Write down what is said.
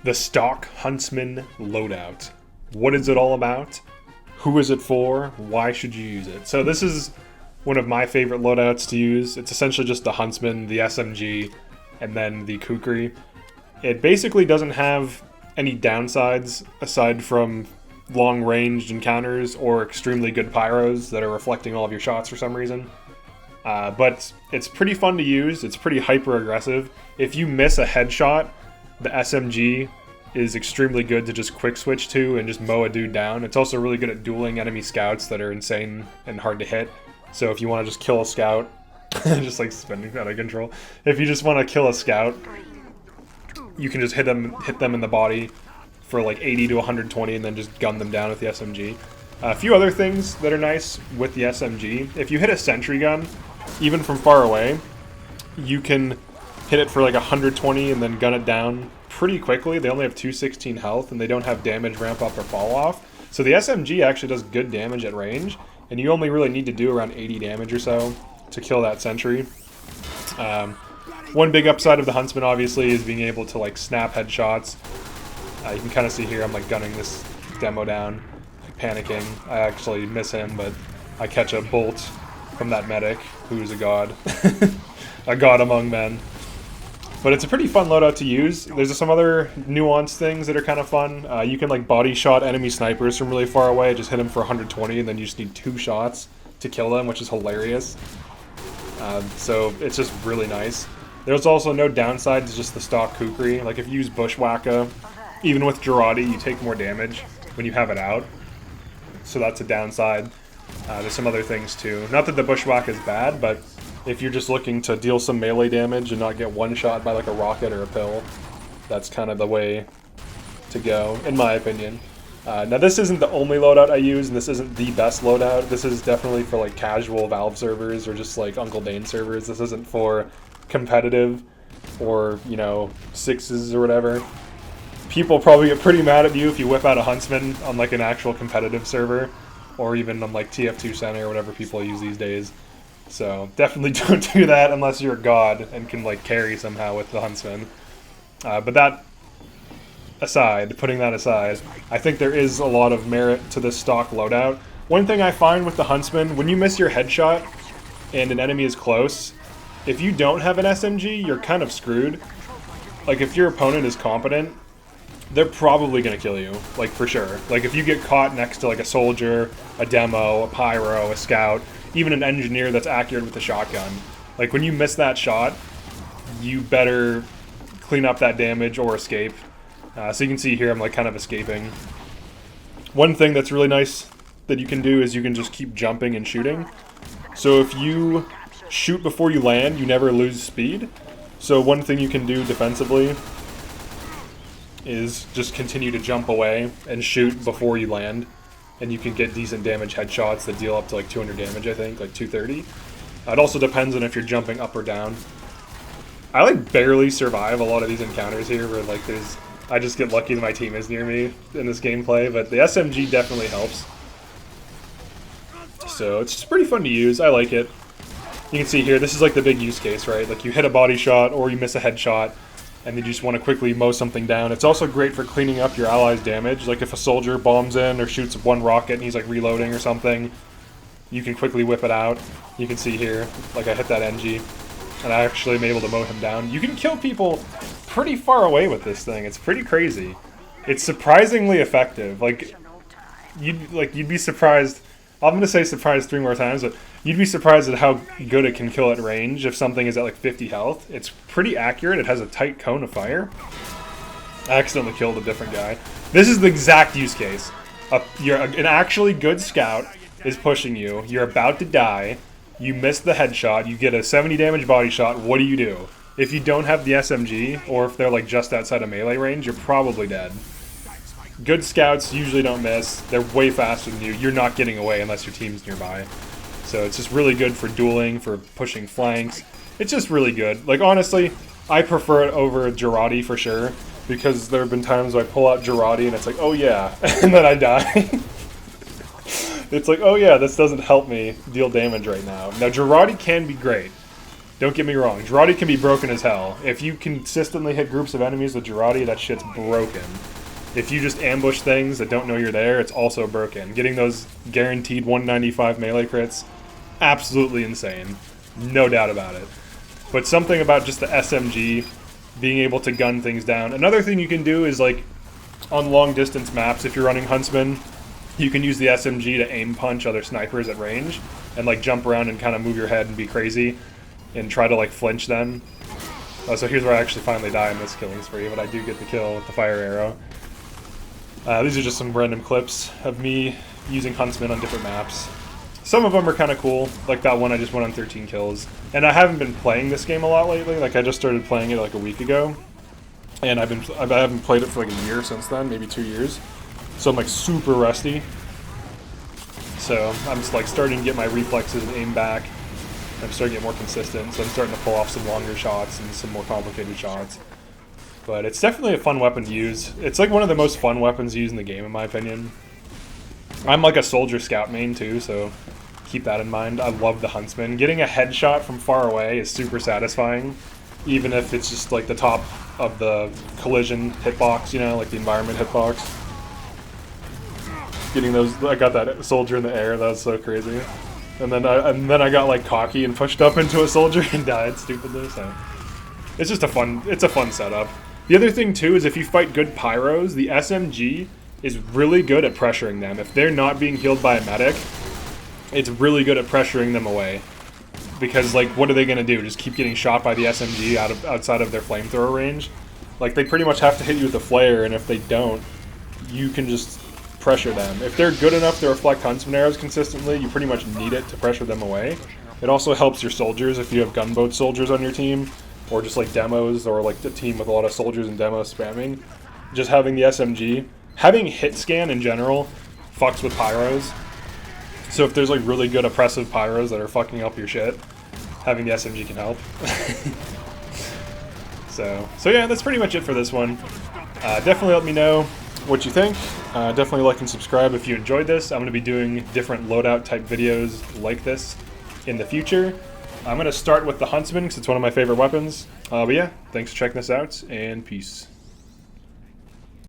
The Stock Huntsman Loadout. What is it all about? Who is it for? Why should you use it? So this is one of my favorite loadouts to use. It's essentially just the Huntsman, the SMG, and then the Kukri. It basically doesn't have any downsides aside from long-ranged encounters or extremely good pyros that are reflecting all of your shots for some reason. But it's pretty fun to use. It's pretty hyper-aggressive. If you miss a headshot, the SMG is extremely good to just quick switch to and just mow a dude down. It's also really good at dueling enemy scouts that are insane and hard to hit. So if you want to just kill a scout, just like spinning out of control. If you just want to kill a scout, you can just hit them in the body for like 80 to 120 and then just gun them down with the SMG. A few other things that are nice with the SMG. If you hit a sentry gun, even from far away, you can hit it for like 120 and then gun it down pretty quickly. They only have 216 health and they don't have damage ramp up or fall off. So the SMG actually does good damage at range, and you only really need to do around 80 damage or so to kill that sentry. One big upside of the Huntsman obviously is being able to like snap headshots. You can kind of see here I'm like gunning this demo down, like, panicking. I actually miss him, but I catch a bolt from that medic, who's a god. A god among men. But it's a pretty fun loadout to use. There's some other nuanced things that are kind of fun. You can like body shot enemy snipers from really far away, just hit them for 120, and then you just need 2 shots to kill them, which is hilarious. So it's just really nice. There's also no downside to just the stock Kukri. Like if you use Bushwhacka, even with Girardi, you take more damage when you have it out. So that's a downside. There's some other things too. Not that the Bushwhack is bad, but if you're just looking to deal some melee damage and not get one shot by like a rocket or a pill, that's kind of the way to go, in my opinion. Now this isn't the only loadout I use, and this isn't the best loadout. This is definitely for like casual Valve servers or just like Uncle Dane servers. This isn't for competitive or, you know, sixes or whatever. People probably get pretty mad at you if you whip out a Huntsman on like an actual competitive server, or even on like TF2 Center or whatever people use these days. So definitely don't do that unless you're a god and can like carry somehow with the Huntsman. But that aside, putting that aside, I think there is a lot of merit to this stock loadout. One thing I find with the Huntsman, when you miss your headshot and an enemy is close, if you don't have an SMG, you're kind of screwed. Like if your opponent is competent, they're probably going to kill you, like for sure. Like if you get caught next to like a soldier, a demo, a pyro, a scout, even an engineer that's accurate with a shotgun, like when you miss that shot, you better clean up that damage or escape. So you can see here I'm like kind of escaping. One thing that's really nice that you can do is you can just keep jumping and shooting. So if you shoot before you land, you never lose speed. So one thing you can do defensively is just continue to jump away and shoot before you land, and you can get decent damage headshots that deal up to like 200 damage, I think, like 230. It also depends on if you're jumping up or down. I like barely survive a lot of these encounters here where like I just get lucky that my team is near me in this gameplay, but the SMG definitely helps. So it's just pretty fun to use. I like it. You can see here, this is like the big use case, right? Like you hit a body shot or you miss a headshot, and then you just want to quickly mow something down. It's also great for cleaning up your allies' damage. Like if a soldier bombs in or shoots one rocket and he's like reloading or something, you can quickly whip it out. You can see here, like I hit that NG, and I actually am able to mow him down. You can kill people pretty far away with this thing. It's pretty crazy. It's surprisingly effective. Like you'd be surprised. I'm going to say surprised 3 more times, but you'd be surprised at how good it can kill at range if something is at like 50 health. It's pretty accurate. It has a tight cone of fire. I accidentally killed a different guy. This is the exact use case. An actually good scout is pushing you. You're about to die. You miss the headshot. You get a 70 damage body shot. What do? If you don't have the SMG, or if they're like just outside of melee range, you're probably dead. Good scouts usually don't miss. They're way faster than you. You're not getting away unless your team's nearby. So it's just really good for dueling, for pushing flanks. It's just really good. Like honestly, I prefer it over Girardi for sure, because there have been times where I pull out Girardi and it's like, oh yeah, and then I die. It's like, oh yeah, this doesn't help me deal damage right now. Now Girardi can be great. Don't get me wrong, Girardi can be broken as hell. If you consistently hit groups of enemies with Girardi, that shit's broken. If you just ambush things that don't know you're there, it's also broken. Getting those guaranteed 195 melee crits, absolutely insane. No doubt about it. But something about just the SMG, being able to gun things down. Another thing you can do is, like, on long distance maps, if you're running Huntsman, you can use the SMG to aim punch other snipers at range, and like jump around and kind of move your head and be crazy, and try to like flinch them. So here's where I actually finally die in this killing spree, but I do get the kill with the fire arrow. These are just some random clips of me using Huntsman on different maps. Some of them are kind of cool, like that one I just went on 13 kills. And I haven't been playing this game a lot lately, like I just started playing it like a week ago. And I haven't played it for like a year since then, maybe 2 years. So I'm like super rusty. So I'm just like starting to get my reflexes and aim back. I'm starting to get more consistent, so I'm starting to pull off some longer shots and some more complicated shots. But it's definitely a fun weapon to use. It's like one of the most fun weapons to use in the game, in my opinion. I'm like a soldier scout main too, so keep that in mind. I love the Huntsman. Getting a headshot from far away is super satisfying, even if it's just like the top of the collision hitbox, you know, like the environment hitbox. Getting those, I got that soldier in the air, that was so crazy. And then I got like cocky and pushed up into a soldier and died stupidly, so it's just a fun setup. The other thing too is if you fight good pyros, the SMG is really good at pressuring them. If they're not being healed by a medic, it's really good at pressuring them away. Because like, what are they gonna do? Just keep getting shot by the SMG outside of their flamethrower range? Like, they pretty much have to hit you with a flare, and if they don't, you can just pressure them. If they're good enough to reflect Huntsman arrows consistently, you pretty much need it to pressure them away. It also helps your soldiers if you have gunboat soldiers on your team, or just like demos, or like the team with a lot of soldiers and demos spamming. Just having the SMG. Having hit scan in general fucks with pyros. So if there's like really good oppressive pyros that are fucking up your shit, having the SMG can help. So yeah, that's pretty much it for this one. Definitely let me know what you think. Definitely like and subscribe if you enjoyed this. I'm going to be doing different loadout type videos like this in the future. I'm going to start with the Huntsman because it's one of my favorite weapons. But yeah, thanks for checking this out, and peace.